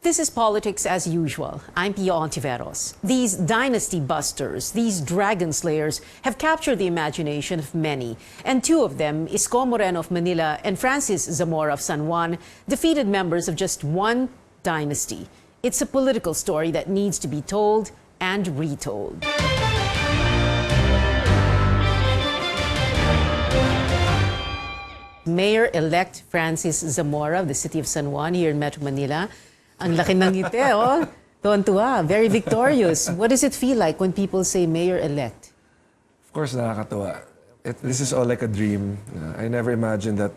This is Politics as Usual. I'm Pia Ontiveros. These dynasty busters, these dragon slayers, have captured the imagination of many. And two of them, Isko Moreno of Manila and Francis Zamora of San Juan, defeated members of just one dynasty. It's a political story that needs to be told and retold. Mayor-elect Francis Zamora of the city of San Juan here in Metro Manila. Ang laki ng ngiti, oh. Tuwan-tuwa, very victorious. What does it feel like when people say mayor-elect? Of course, nakakatuwa. This is all like a dream. I never imagined that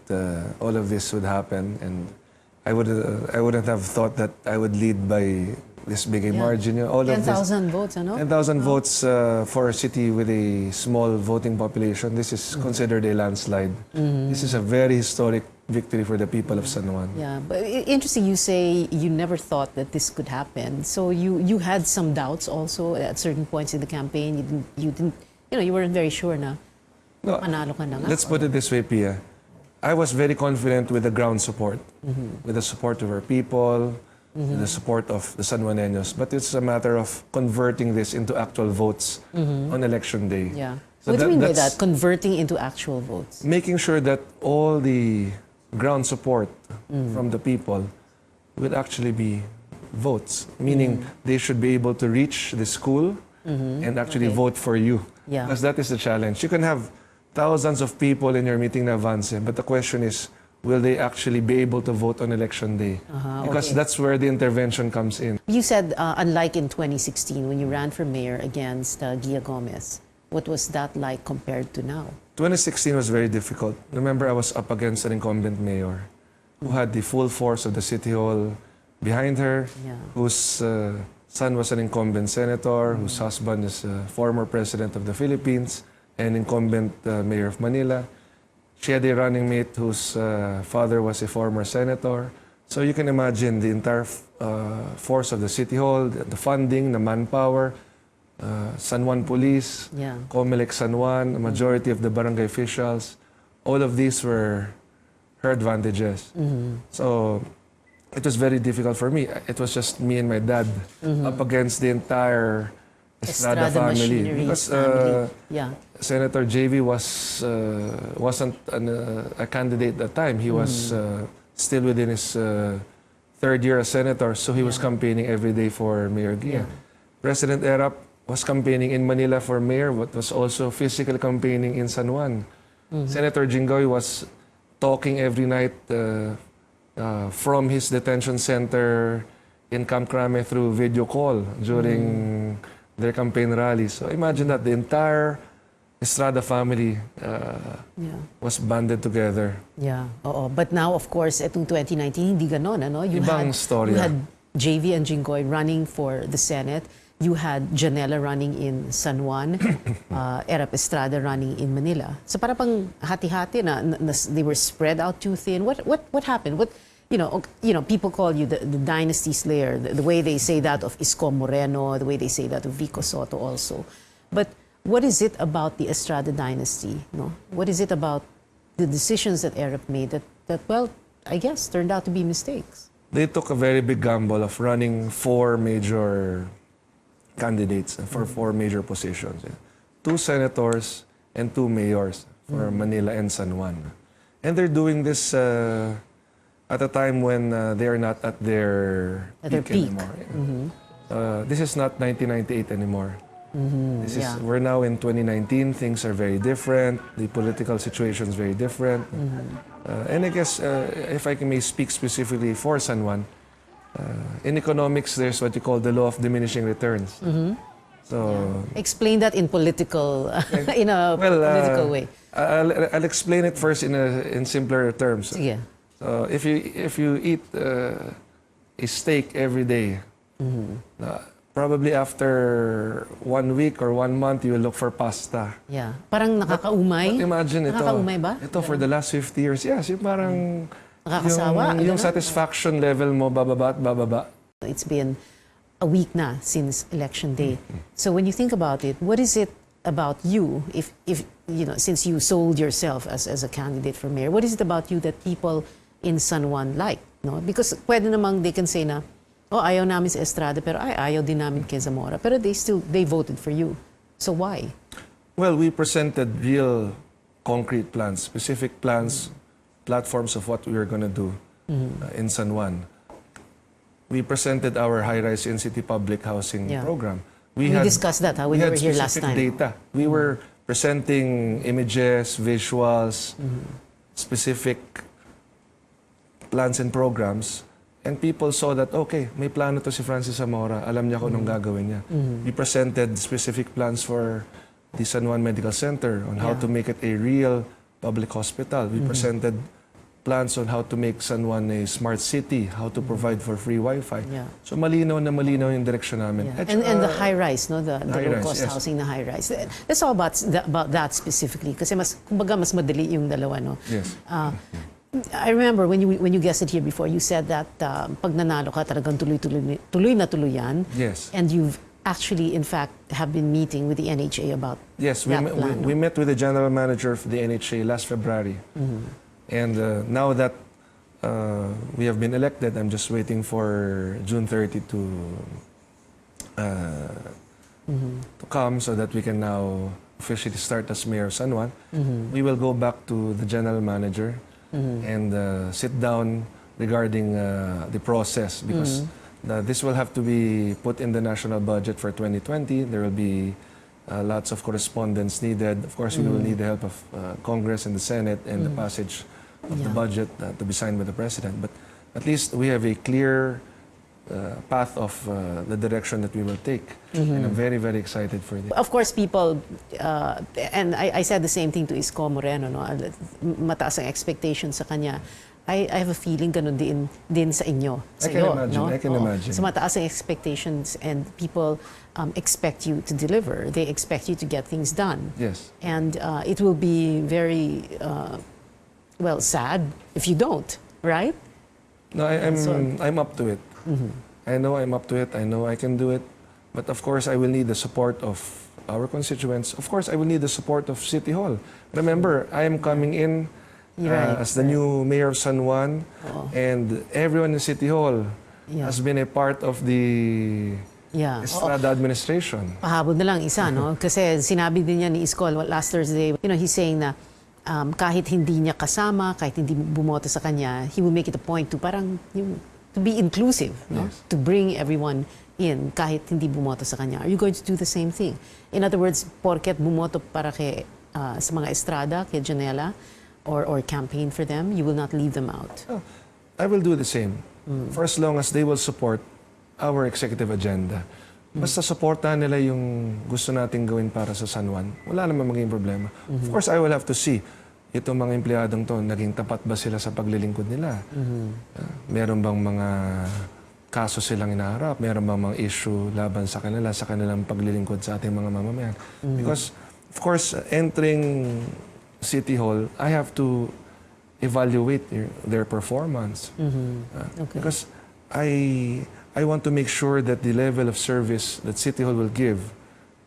all of this would happen, and I wouldn't have thought that I would lead by this big a margin. You know, all 10,000 votes, ano? 10,000 votes for a city with a small voting population. This is considered a landslide. This is a very historic victory for the people of San Juan. Yeah, but interesting you say you never thought that this could happen. So you had some doubts also at certain points in the campaign. You weren't very sure na manalo ka na nga. Let's put it this way, Pia. I was very confident with the ground support, with the support of our people, with the support of the San Juaneños. But it's a matter of converting this into actual votes on election day. Yeah. So what do you mean by that? Converting into actual votes? Making sure that all the ground support from the people will actually be votes, meaning they should be able to reach the school and actually vote for you. Yeah. Because that is the challenge. You can have thousands of people in your meeting na avance, but the question is, will they actually be able to vote on election day? Because that's where the intervention comes in. You said, unlike in 2016 when you ran for mayor against Gia Gomez, what was that like compared to now? 2016 was very difficult. Remember, I was up against an incumbent mayor who had the full force of the city hall behind her, whose son was an incumbent senator, whose husband is a former president of the Philippines, and incumbent mayor of Manila. She had a running mate whose father was a former senator. So you can imagine the entire force of the city hall, the funding, the manpower, San Juan Police, Comelec San Juan, a majority of the barangay officials. All of these were her advantages. So it was very difficult for me. It was just me and my dad up against the entire Estrada family. Because Senator JV wasn't a candidate at that time. He was still within his third year as senator, so he was campaigning every day for Mayor Gia. President Erap was campaigning in Manila for mayor, but was also physically campaigning in San Juan. Senator Jinggoy was talking every night from his detention center in Camp Crame through video call during their campaign rallies. So imagine that the entire Estrada family was banded together. Yeah, oo. But now, of course, itong 2019, hindi ganon, ano? You storya. had JV and Jinggoy running for the Senate. You had Janela running in San Juan, Erap Estrada running in Manila. So para pang hati-hati na they were spread out too thin. What happened? People call you the dynasty slayer, the way they say that of Isko Moreno, the way they say that of Vico Soto also. But what is it about the Estrada dynasty? No? What is it about the decisions that Erap made that, well, I guess turned out to be mistakes? They took a very big gamble of running four major candidates for four major positions. 2 senators and 2 mayors for Manila and San Juan. And they're doing this at a time when they are not at their peak anymore. This is not 1998 anymore. We're now in 2019. Things are very different. The political situation is very different. And I guess if I may speak specifically for San Juan, in economics, there's what you call the law of diminishing returns. So explain that in political, political way. I'll explain it first in simpler terms. Yeah. So if you eat a steak every day, probably after 1 week or 1 month, you will look for pasta. Yeah. Parang nakakaumay. But imagine ito. Nakakaumay ba? Ito for the last 50 years. Yes, yung parang nakakasawa. Yung satisfaction level mo bababa at bababa. It's been a week na since election day. So when you think about it, what is it about you, if since you sold yourself as a candidate for mayor, what is it about you that people in San Juan like? No? Because pwede namang they can say na, oh, ayaw namin si Estrada, pero ayaw din namin kay Zamora. Pero they voted for you. So why? Well, we presented real concrete plans, specific plans, platforms of what we were going to do in San Juan. We presented our high-rise in-city public housing program. We discussed that when you were here last time. Data. We were presenting images, visuals, specific plans and programs, and people saw that, okay, may plano to si Francis Zamora, alam niya kung anong gagawin niya. We presented specific plans for the San Juan Medical Center on how to make it a real public hospital. We presented plans on how to make San Juan a smart city, how to provide for free Wi-Fi. So malinaw na malinaw yung direksyon namin. And the high-rise, no? The low-cost yes. housing na high-rise. Let's talk about that specifically. Kasi kumbaga mas madali yung dalawa, no? Yes. I remember when you guested here before, you said that pag nanalo ka, talagang tuloy na tuloy yan. Yes. And you've actually, in fact, have been meeting with the NHA about Yes, that plan. we met with the general manager of the NHA last February. And now that we have been elected, I'm just waiting for June 30 to come so that we can now officially start as Mayor of San Juan. We will go back to the general manager and sit down regarding the process because this will have to be put in the national budget for 2020. There will be lots of correspondence needed. Of course, we will need the help of Congress and the Senate and the passage of the budget to be signed by the President. But at least we have a clear path of the direction that we will take. And I'm very, very excited for this. Of course, people, and I said the same thing to Isko Moreno, no? Mataas ang expectation sa kanya. I have a feeling ganun din sa inyo. Sa iyo, no? I can imagine. So mataas ang expectations and people expect you to deliver. They expect you to get things done. Yes. And it will be very, sad if you don't, right? No, I'm up to it. I know I'm up to it. I know I can do it. But of course, I will need the support of our constituents. Of course, I will need the support of City Hall. Remember, I am coming in as the new mayor of San Juan, and everyone in City Hall has been a part of the Estrada administration. Pahabol na lang isa, no? Kasi sinabi din niya ni Isko last Thursday, he's saying na kahit hindi niya kasama, kahit hindi bumoto sa kanya, he will make it a point to to be inclusive, no? Yes. To bring everyone in kahit hindi bumoto sa kanya. Are you going to do the same thing? In other words, porket bumoto para kay sa mga Estrada, kay Janela, or campaign for them, you will not leave them out? I will do the same for as long as they will support our executive agenda. Basta supportahan nila yung gusto nating gawin para sa San Juan, wala naman maging problema. Of course, I will have to see itong mga empleyadong to, naging tapat ba sila sa paglilingkod nila? Meron bang mga kaso silang inaharap? Meron bang mga issue laban sa kanila, sa kanilang paglilingkod sa ating mga mamamayan? Because, of course, entering City Hall, I have to evaluate their performance. Because I want to make sure that the level of service that City Hall will give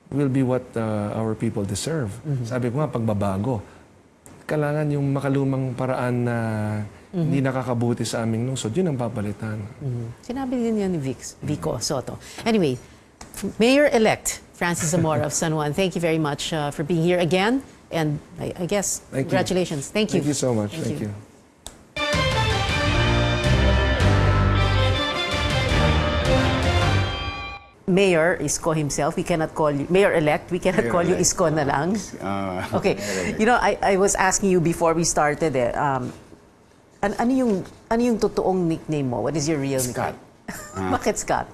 will be what our people deserve. Sabi ko nga, pagbabago. Kailangan yung makalumang paraan na hindi nakakabuti sa aming lungsod, yun ang papalitan. Sinabi din yan ni Vico Soto. Anyway, Mayor-elect Francis Zamora of San Juan, thank you very much for being here again. And I guess, congratulations. Thank you. Thank you so much. Thank you. Mayor Isko himself, we cannot call you Mayor-elect. We cannot call you Isko na lang. Okay, I was asking you before we started. Ano yung totoong nickname mo? What is your real Scott. nickname? Bakit Scott?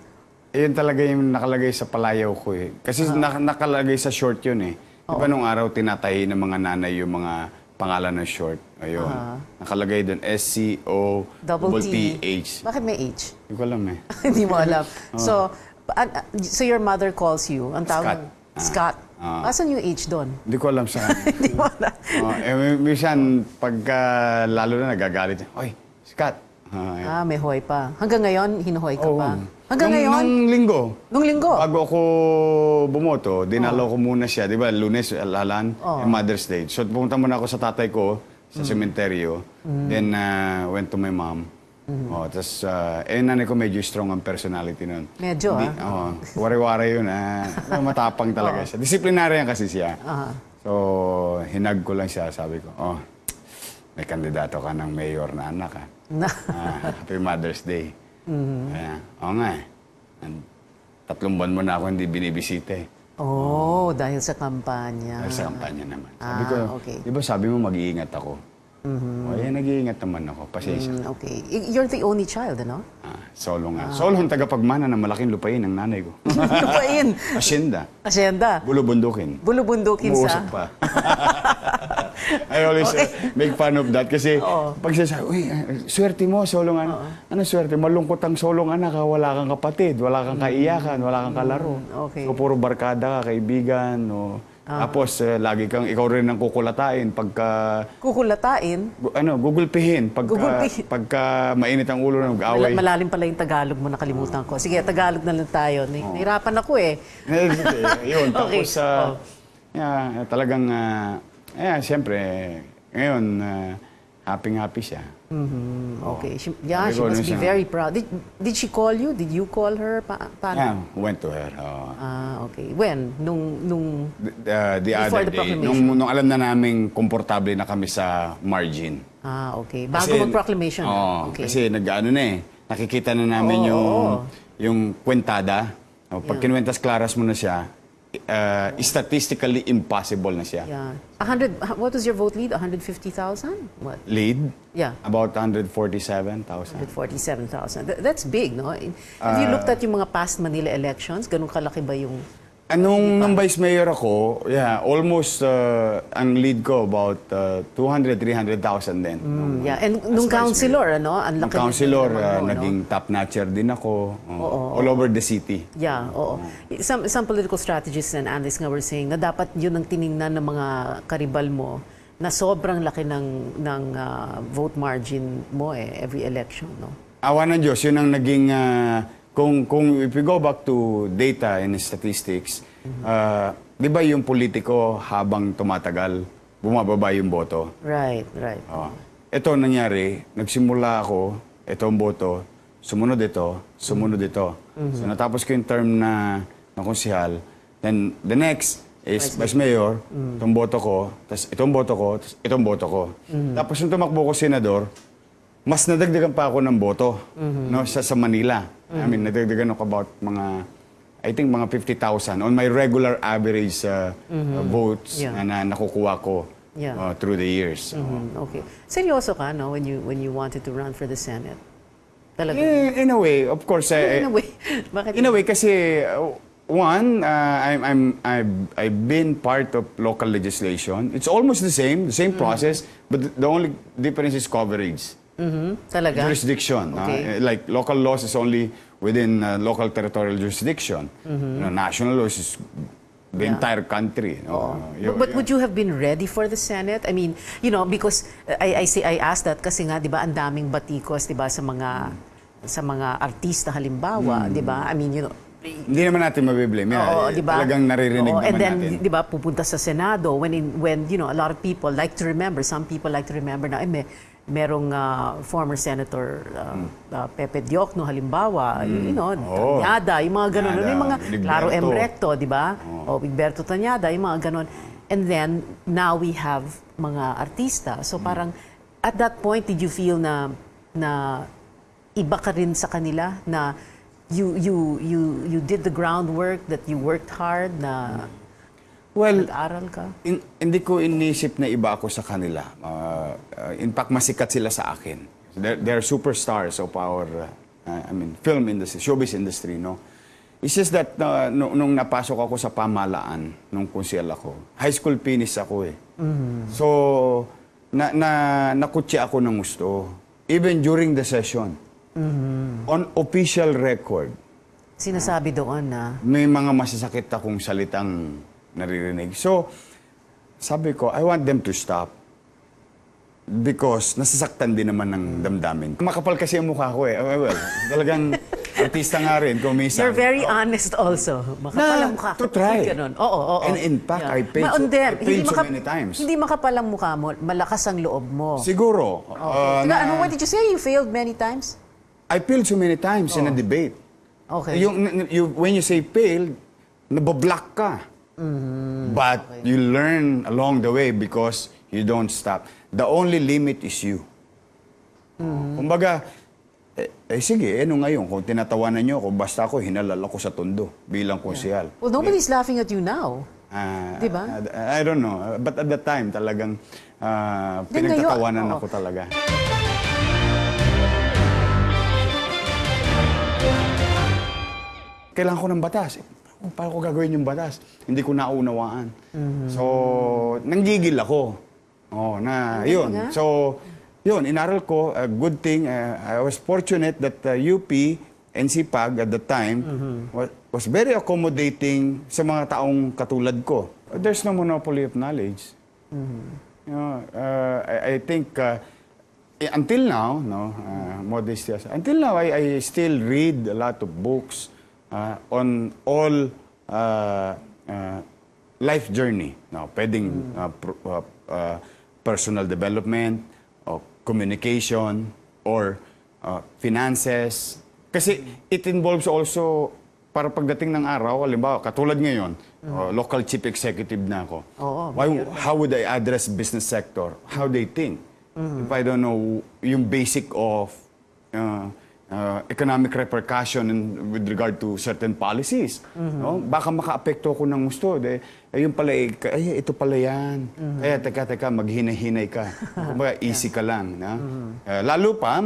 Yun talaga yung nakalagay sa palayaw ko eh. Kasi nakalagay sa short yun eh. Di ba nung araw tinatahi ng mga nanay yung mga pangalan ng short? Ayun. Nakalagay doon SCO-T-H. Bakit may H? Hindi ko alam eh. Hindi mo alam. So your mother calls you, ang tawag Scott. Asan yung H doon? Hindi ko alam sa kanya. Hindi mo alam. Minsan, pagka lalo na nagagalit, Oy, Scott. May hoy pa. Hanggang ngayon, hinuhoy ka pa? Hanggang ngayon? Nung linggo. Nung linggo? Bago ako bumoto, dinalo ko muna siya. Di ba, Lunes, Alalan, Mother's Day. So, pumunta muna ako sa tatay ko, sa sementeryo. Then, went to my mom. Tapos, nanay ko medyo strong ang personality nun. Medyo, Wari-wari yun, matapang talaga siya. Disiplinaryan kasi siya. So, hinag ko lang siya, sabi ko, may kandidato ka ng mayor na anak, ha? Happy Mother's Day. Oo nga, eh. 3 buwan mo na ako hindi binibisita, eh. Dahil sa kampanya. Dahil sa kampanya naman. Sabi ko, okay. di ba sabi mo mag-iingat ako? Nag-iingat naman ako. Pasensya. Okay. You're the only child, ano? Solo nga. Solo ang tagapagmana ng malaking lupain ng nanay ko. Lupain. Asyenda. Asyenda. Bulubundukin. Bulubundukin Umuusap pa. I always make fun of that kasi pag siya sabi, uy, swerte mo, solong anak. Ano swerte? Malungkot ang solong anak, ha? Wala kang kapatid, wala kang kaiyakan, wala kang kalaro. Okay. So, puro barkada ka, kaibigan, Tapos, lagi kang ikaw rin ang kukulatain pagka... Kukulatain? Gugulpihin. Pagka mainit ang ulo ng mag-away. Malalim pala yung Tagalog mo, nakalimutan ko. Sige, Tagalog na lang tayo. Nahirapan ako eh. Yun, tapos talagang, siyempre, ngayon, happy siya. Okay. She must be very proud. Did she call you? Did you call her? Paano? Went to her. Okay. When? Nung the other day. Nung alam na namin komportable na kami sa margin. Okay. Bago mag-proclamation. Okay. Kasi nakikita na namin yung kwentada. Pag kinuwentas klaras mo na siya, statistically impossible na siya. Yeah. What was your vote lead? 150,000? What? Lead? Yeah. About 147,000. 147,000. That's big, no? Have you looked at yung mga past Manila elections? Ganun kalaki ba yung... Nung vice mayor ako, almost ang lead ko about 200,000-300,000 din. And nung councilor, ano? Nung councilor, naging top-notcher din ako. All over the city. Yeah, oo. Some political strategists and analysts nga were saying na dapat yun ang tiningnan ng mga karibal mo na sobrang laki ng vote margin mo every election, no? Awa ng Diyos, yun ang naging... Kung if we go back to data and statistics, di ba yung politiko habang tumatagal, bumababa yung boto? Right. Ito nangyari, nagsimula ako, ito ang boto, sumunod ito. So natapos ko yung term na konsehal, then the next is vice mayor, itong boto ko, tapos itong boto ko, tapos itong boto ko. Tapos nung tumakbo ko senador, mas nadagdagan pa ako ng boto sa Manila. I mean, nadagdagan ako about I think mga 50,000 on my regular average votes na nakukuha ko through the years. Okay. Seryoso ka, no, when you wanted to run for the Senate? Talaga? In a way, of course. In a way. Bakit? In a way, kasi one, I've been part of local legislation. It's almost the same process, but the only difference is coverage. Talaga? Jurisdiction. Okay. Like local laws is only within local territorial jurisdiction. National laws is the entire country. But would you have been ready for the Senate? I mean, because I asked that kasi nga, 'di ba, ang daming batikos, 'di ba, sa mga artista halimbawa, 'di ba? I mean, hindi naman natin mabiblame. Diba? Talagang naririnig naman and then, natin. di ba, pupunta sa Senado when a lot of people like to remember, some people like to remember na merong former Senator Pepe Diokno halimbawa, Tanyada, yung mga ganun. Yung mga Claro M. Recto, di ba? O Wigberto Tanyada, yung mga ganun. And then, now we have mga artista. So parang, at that point, did you feel na iba ka rin sa kanila na you did the groundwork, that you worked hard, na nag-aral ka? Hindi ko inisip na iba ako sa kanila. In fact, masikat sila sa akin. They're superstars of our film industry, showbiz industry, no? It's just that nung napasok ako sa pamahalaan, nung konsyel ako, high school finish ako eh. So, nakutya ako ng gusto. Even during the session. On official record. Sinasabi doon na may mga masasakit akong salitang naririnig. So, sabi ko, I want them to stop. Because nasasaktan din naman ng damdamin. Makapal kasi ang mukha ko eh. Well, talagang artista nga rin, kumisan. You're very honest also. Makapal ang mukha. To try. Oo. And in fact, I paid so many times. Hindi makapal ang mukha mo, malakas ang loob mo. Siguro. Why did you say you failed many times? I failed so many times in a debate. Okay. When you say failed, nabablock ka. But you learn along the way because you don't stop. The only limit is you. Kumbaga, sige, ano ngayon, kung tinatawanan nyo ako, basta ako, hinalal ako sa tondo bilang konsehal. Well, nobody's laughing at you now. Diba? I don't know. But at the time, talagang pinagtatawanan ako talaga. Kailangan ko ng batas. Paano ko gagawin yung batas? Hindi ko naunawaan. So, nanggigil ako. Yun. So, yun, inaral ko, a good thing, I was fortunate that UP and CPAG at the time was very accommodating sa mga taong katulad ko. There's no monopoly of knowledge. I think until now, modesty aside, until now I still read a lot of books on all life journey. Pwedeng personal development, communication, or finances. Kasi it involves also, para pagdating ng araw, halimbawa, katulad ngayon, local chief executive na ako. How would I address business sector? How they think? If I don't know yung basic of economic repercussion with regard to certain policies. No? Baka maka-apekto ako ng gusto. Yung pala, ito pala yan. Kaya teka, maghinay-hinay ka. Kumbaga, easy ka lang. Na? Lalo pa,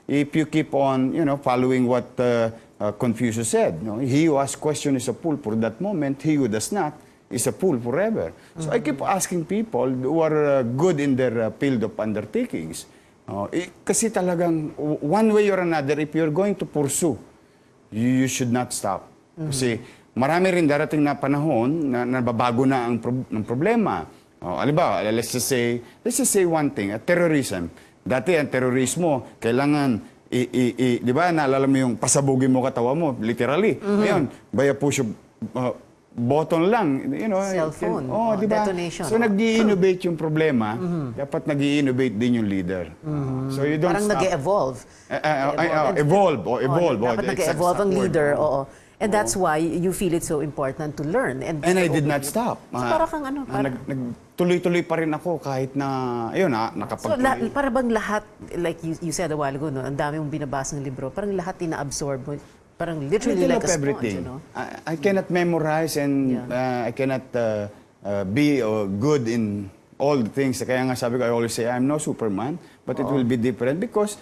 if you keep on following what Confucius said. No? He who asks question is a fool for that moment. He who does not is a fool forever. So I keep asking people who are good in their field of undertakings. Kasi talagang, one way or another, if you're going to pursue, you should not stop. Kasi marami rin darating na panahon na nababago na ang problema. Halimbawa, let's just say one thing, terrorism. Dati ang terorismo, kailangan, di ba, naalala mo yung pasabugin mo katawa mo, literally. Ngayon, by a push of button lang, Cellphone, diba? detonation. So nag-i-innovate yung problema, dapat nag-i-innovate din yung leader. So you don't Parang stop. nag-evolve. Evolve. Dapat nag-evolve ang leader, And that's why you feel it so important to learn. And I did not stop. So para kang Nagtuloy-tuloy pa rin ako kahit na, nakapagtuloy. So para bang lahat, like you said a while ago, ang dami mong binabasa ng libro, parang lahat ina-absorb mo. Parang literally like a sponge, I cannot memorize and I cannot be good in all the things. Kaya nga sabi ko, I always say, I'm no Superman, but it will be different because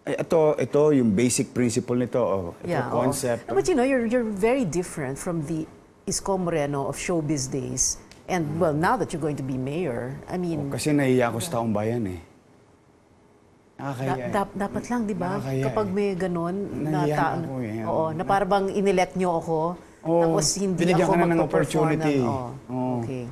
ito yung basic principle nito, concept. But you're very different from the Isko Moreno of showbiz days. And well, now that you're going to be mayor, I mean... Kasi nahiya ako sa taong bayan eh. Dapat lang, di ba? Kapag may ganun na ako eh. na parang bang inelect nyo ako, tapos hindi binigyan ako ka na ng magpa-perform opportunity. Okay.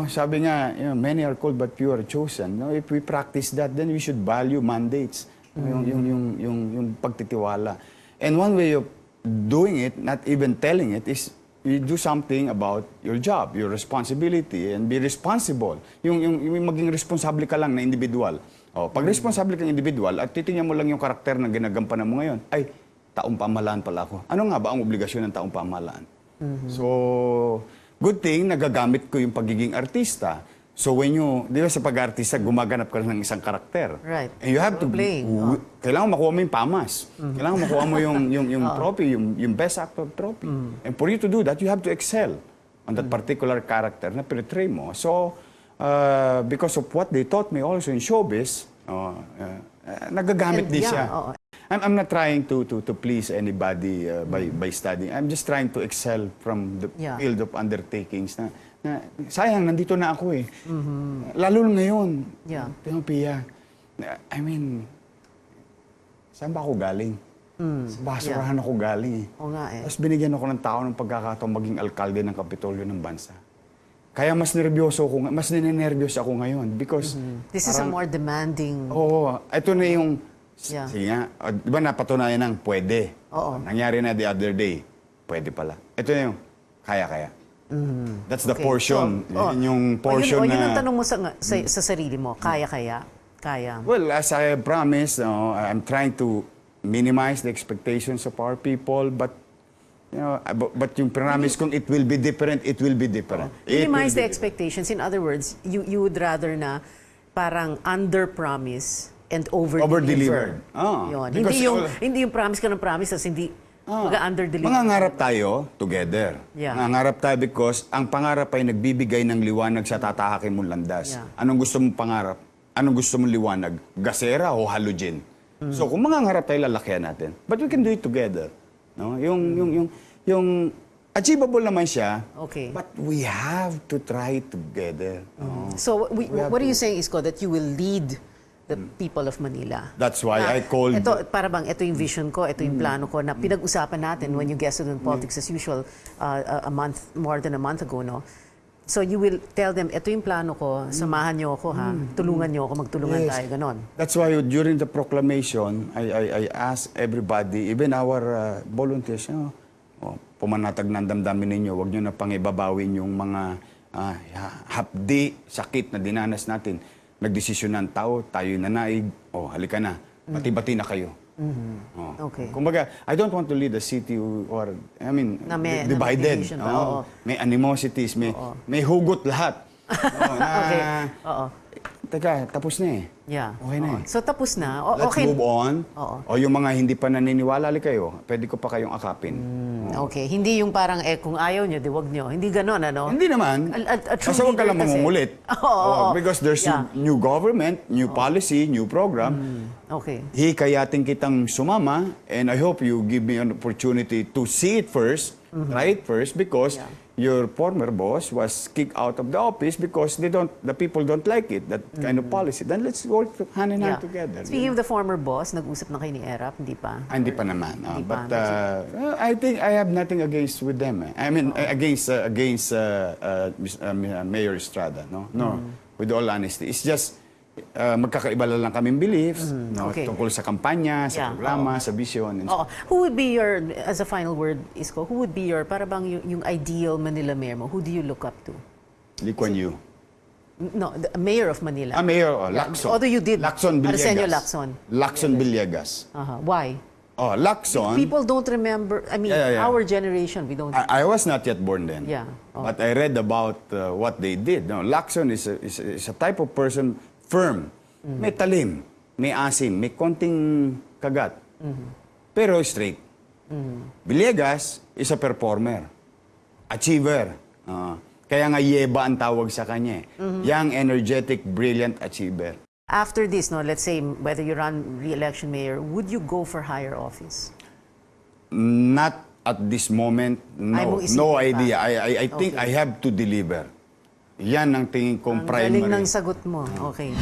Sabi nga, many are called but few are chosen. No, if we practice that, then we should value mandates. Yung pagtitiwala. And one way of doing it, not even telling it, is you do something about your job, your responsibility, and be responsible. Yung maging responsable ka lang na individual. Pag responsable kang individual at titingnan mo lang yung karakter na ginagampanan mo ngayon, ay, taong pamahalaan pala ako. Ano nga ba ang obligasyon ng taong pamahalaan? So, good thing, nagagamit ko yung pagiging artista. So when di ba sa pag-artista, gumaganap ka ng isang karakter. Right. And you have to, kailangan makuha mo yung pamas. Kailangan makuha mo yung trophy, yung best actor trophy. And for you to do that, you have to excel on that particular character na pinatray mo. So, because of what they taught me also in showbiz, nagagamit din siya. I'm not trying to please anybody by studying. I'm just trying to excel from the field of undertakings. Sayang, nandito na ako eh. Lalo ngayon. Pia, I mean, saan ba ako galing? Sa basurahan ako galing eh. Tapos binigyan ako ng tao ng pagkakataon maging alkalde ng Kapitolyo ng bansa. Kaya mas ninenervyos ako ngayon because this is a more demanding... ito na yung... Sige nga, di ba napatunayan ng pwede? Nangyari na the other day, pwede pala. Ito na yung kaya-kaya. That's the portion. Yung portion na... Yun ang tanong mo sa sarili mo, kaya-kaya? Kaya. Well, as I promised, I'm trying to minimize the expectations of our people, but but yung promise kong it will be different, it will be different. It will Minimize be the expectations. In other words, you would rather na parang under-promise and over-deliver. Yun. Because Hindi yung promise ka ng promise, tas hindi under-deliver. mangangarap tayo together. Yeah. Mangangarap tayo because ang pangarap ay nagbibigay ng liwanag sa tatahakin mong landas. Yeah. Anong gusto mong pangarap? Anong gusto mong liwanag? Gasera o halogen? So kung mangangarap tayo, lalakihan natin. But we can do it together. No? Yung achievable naman siya, Okay. but we have to try together. No? So, have what are you to- saying, Isko, that you will lead the people of Manila? That's why Na, I called... para bang, ito yung vision ko, ito yung plano ko, na pinag-usapan natin when you guested on Politics as Usual more than a month ago, no? So you will tell them, ito yung plano ko, samahan niyo ako, ha? Tulungan niyo ako, magtulungan Yes. tayo, ganon. That's why during the proclamation, I asked everybody, even our volunteers, pumanatag ng damdamin ninyo, huwag nyo na pangibabawin yung mga hapdi, sakit na dinanas natin. Nagdesisyon ng tao, tayo nanaig, halika na, bati-bati na kayo. Okay. Kumbaga, I don't want to lead a city or, Na may- divided. na may division ba? Oo. May animosities, may hugot lahat. Okay. Oo. Teka, tapos na eh. Yeah. Okay na Oo. eh. So tapos na. Let's Okay. move on. Oo. O yung mga hindi pa naniniwala, kayo, pwede ko pa kayong akapin. Okay. Hindi yung parang, kung ayaw nyo, di wag nyo. Hindi ganon, ano? Hindi naman. A true Basta huwag ka leader lang kasi. mangungulit. Oo. Because there's Yeah. new government, new policy, new program. Okay. Hikayatin kitang sumama, and I hope you give me an opportunity to see it first, try it first, because your former boss was kicked out of the office because the people don't like it, that kind of policy. Then let's work hand in hand together. Speaking of the former boss, nag-usap na kayo ni Erap, hindi pa? Hindi pa naman. Hindi But pa. I think I have nothing against with them. I mean, against Mayor Estrada. No, with all honesty. It's just, magkakaiba lang kaming beliefs Okay. tungkol sa kampanya, sa Yeah, programa, sa vision. And Oo. Who would be your, as a final word, Isko, who would be your, para bang yung ideal Manila mayor mo? Who do you look up to? Lee Kuan Yew. No, the mayor of Manila. Mayor, Lacson. Although you did. Lacson Villegas. Arsenio Lacson. Lacson Villegas. Why? Lacson. People don't remember, I mean, Yeah. our generation, we don't. I was not yet born then. Yeah. But I read about what they did. No, Lacson is a type of person, firm. May talim, may asim, may konting kagat. Pero straight. Villegas is a performer. Achiever. Kaya nga Yeba ang tawag sa kanya. Young, energetic, brilliant achiever. After this, no, let's say whether you run re-election mayor, would you go for higher office? Not at this moment, Ay, no. mong isipin No pa. idea. I think I have to deliver. Yan ang tingin kong Ang galing ng primary. sagot mo. Okay.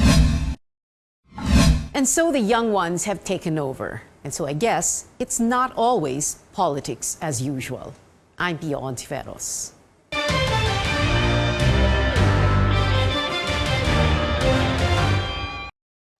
And so the young ones have taken over. And so I guess it's not always politics as usual. I'm Pio Ontiveros.